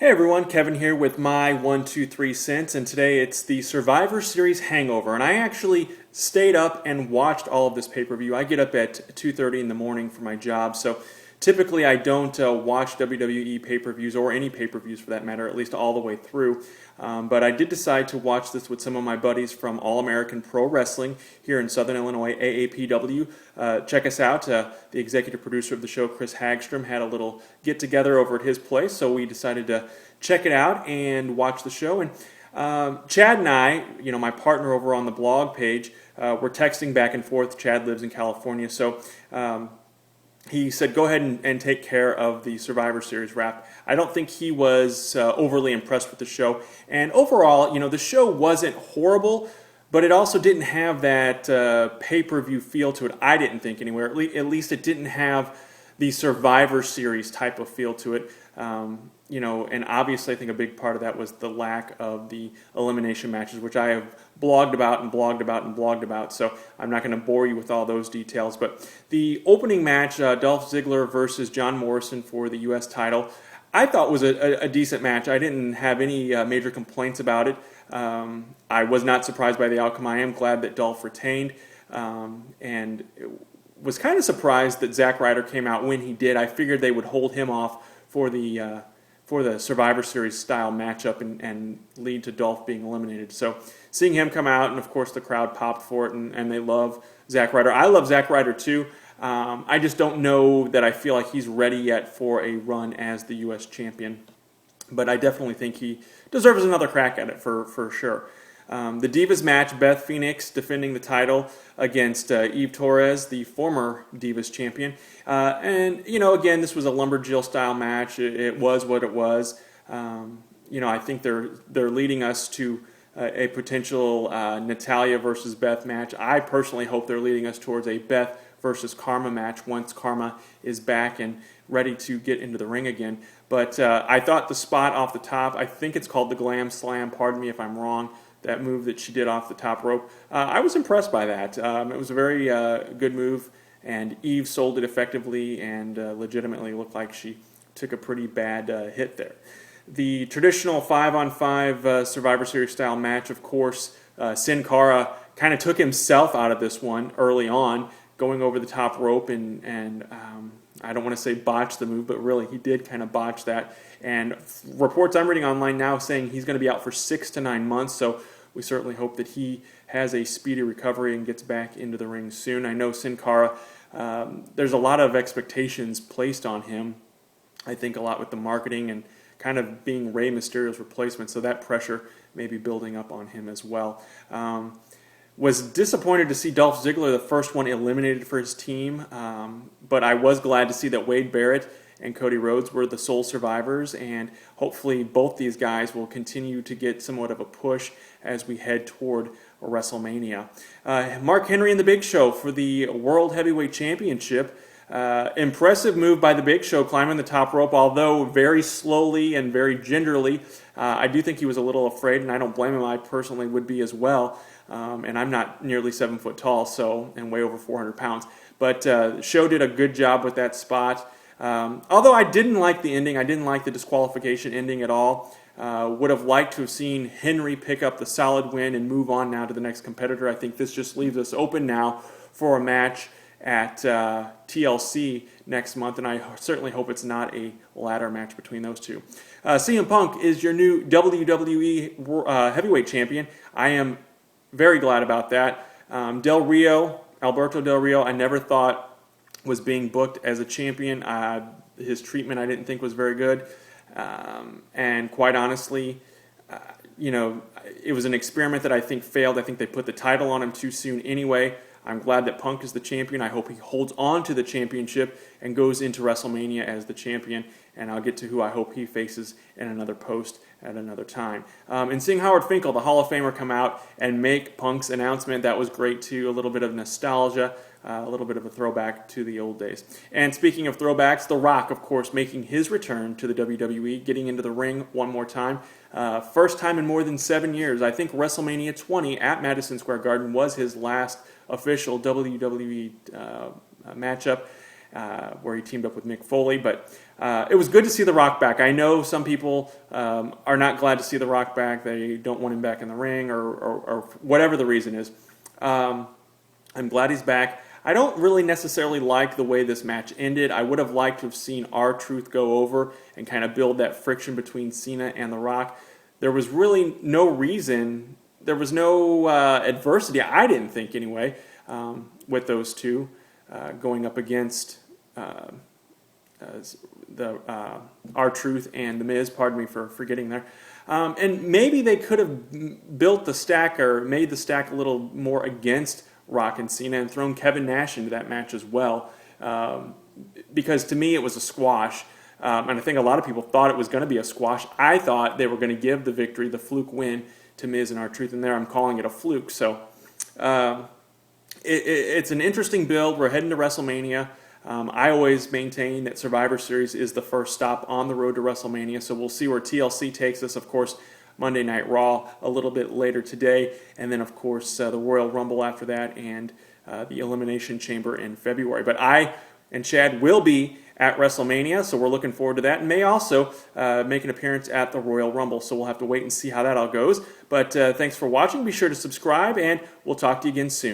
Hey everyone, Kevin here with my 1, 2, 3 cents, and today it's the Survivor Series Hangover, and I actually stayed up and watched all of this pay-per-view. I get up at 2:30 in the morning for my job, so typically I don't watch WWE pay-per-views or any pay-per-views for that matter, at least all the way through. But I did decide to watch this with some of my buddies from All American Pro Wrestling here in Southern Illinois, AAPW. Check us out. The executive producer of the show, Chris Hagstrom, had a little get-together over at his place, so we decided to check it out and watch the show. And Chad and I, my partner over on the blog page, we're texting back and forth. Chad lives in California, so he said, go ahead and take care of the Survivor Series wrap. I don't think he was overly impressed with the show. And overall, the show wasn't horrible, but it also didn't have that pay-per-view feel to it. I didn't think anywhere. At least it didn't have the Survivor Series type of feel to it. And obviously I think a big part of that was the lack of the elimination matches, which I have blogged about, so I'm not going to bore you with all those details. But the opening match, Dolph Ziggler versus John Morrison for the U.S. title, I thought was a decent match. I didn't have any major complaints about it. I was not surprised by the outcome. I am glad that Dolph retained, and was kind of surprised that Zack Ryder came out when he did. I figured they would hold him off for the Survivor Series style matchup and lead to Dolph being eliminated. So seeing him come out, and of course the crowd popped for it, and they love Zack Ryder. I love Zack Ryder too. I just don't know that I feel like he's ready yet for a run as the U.S. champion. But I definitely think he deserves another crack at it for sure. The Divas match, Beth Phoenix defending the title against Eve Torres, the former Divas champion. Again, this was a Lumberjill style match. It was what it was. I think they're leading us to a potential Natalya versus Beth match. I personally hope they're leading us towards a Beth versus Karma match once Karma is back and ready to get into the ring again. But I thought the spot off the top, I think it's called the Glam Slam, pardon me if I'm wrong, that move that she did off the top rope. I was impressed by that. It was a very good move, and Eve sold it effectively and legitimately looked like she took a pretty bad hit there. The traditional 5-on-5 Survivor Series style match, of course, Sin Cara kind of took himself out of this one early on, going over the top rope and I don't want to say botch the move, but really he did kind of botch that. And reports I'm reading online now saying he's going to be out for 6 to 9 months, so we certainly hope that he has a speedy recovery and gets back into the ring soon. I know Sin Cara, there's a lot of expectations placed on him, I think a lot with the marketing and kind of being Rey Mysterio's replacement, so that pressure may be building up on him as well. Was disappointed to see Dolph Ziggler, the first one, eliminated for his team, but I was glad to see that Wade Barrett and Cody Rhodes were the sole survivors, and hopefully both these guys will continue to get somewhat of a push as we head toward WrestleMania. Mark Henry and the Big Show for the World Heavyweight Championship. Impressive move by the Big Show, climbing the top rope, although very slowly and very gingerly. I do think he was a little afraid, and I don't blame him. I personally would be as well. And I'm not nearly 7 foot tall, and weigh over 400 pounds. But Show did a good job with that spot. Although I didn't like the ending, I didn't like the disqualification ending at all. Would have liked to have seen Henry pick up the solid win and move on now to the next competitor. I think this just leaves us open now for a match at TLC next month, and I certainly hope it's not a ladder match between those two. CM Punk is your new WWE heavyweight champion. I am very glad about that. Alberto Del Rio, I never thought was being booked as a champion. His treatment I didn't think was very good. And quite honestly, it was an experiment that I think failed. I think they put the title on him too soon anyway. I'm glad that Punk is the champion. I hope he holds on to the championship and goes into WrestleMania as the champion. And I'll get to who I hope he faces in another post at another time. And seeing Howard Finkel, the Hall of Famer, come out and make Punk's announcement, that was great too. A little bit of nostalgia, a little bit of a throwback to the old days. And speaking of throwbacks, The Rock, of course, making his return to the WWE, getting into the ring one more time. First time in more than 7 years. I think WrestleMania 20 at Madison Square Garden was his last official WWE matchup where he teamed up with Mick Foley. But it was good to see The Rock back. I know some people are not glad to see The Rock back. They don't want him back in the ring or whatever the reason is. I'm glad he's back. I don't really necessarily like the way this match ended. I would have liked to have seen R-Truth go over and kind of build that friction between Cena and The Rock. There was really no reason, there was no adversity, I didn't think anyway, with those two going up against the R-Truth and The Miz. Pardon me for forgetting there. And maybe they could have built the stack or made the stack a little more against Rock and Cena and thrown Kevin Nash into that match as well, because to me it was a squash, and I think a lot of people thought it was going to be a squash. I thought they were going to give the victory, the fluke win, to Miz and R-Truth, and there I'm calling it a fluke. So it's an interesting build. We're heading to WrestleMania. I always maintain that Survivor Series is the first stop on the road to WrestleMania, so we'll see where TLC takes us. Of course, Monday Night Raw a little bit later today, and then, of course, the Royal Rumble after that, and the Elimination Chamber in February. But I and Chad will be at WrestleMania, so we're looking forward to that, and may also make an appearance at the Royal Rumble, so we'll have to wait and see how that all goes. But thanks for watching. Be sure to subscribe, and we'll talk to you again soon.